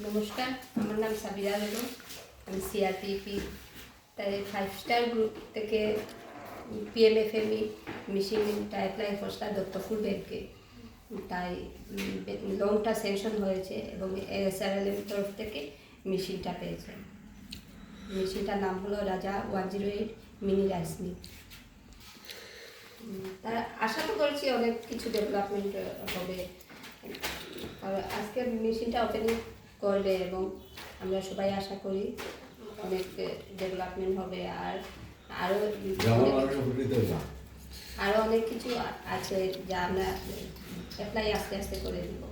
নমস্কার, আমার নাম সাবিরা বেগম। আমি সিআরপিএফি তাই 5 স্টার গ্রুপ থেকে পিএমএফএমই মেশিনটা অ্যাপ্লাই করছিলাম দত্তপুর ব্যাংকে। তাই লোনটা স্যাংশন হয়েছে এবং এসআরএল তরফ থেকে মেশিনটা পেয়েছে। মেশিনটার নাম হলো রাজা 108 মিনি রাইস মিল। তারা আশা তো করছি অনেক কিছু ডেভেলপমেন্ট হবে। আর আজকে মেশিনটা ওপেনিং করবে এবং আমরা সবাই আশা করি অনেক ডেভেলপমেন্ট হবে। আর আরও অনেক কিছু আছে যা আমরা অ্যাপ্লাই আস্তে আস্তে করে দেবো।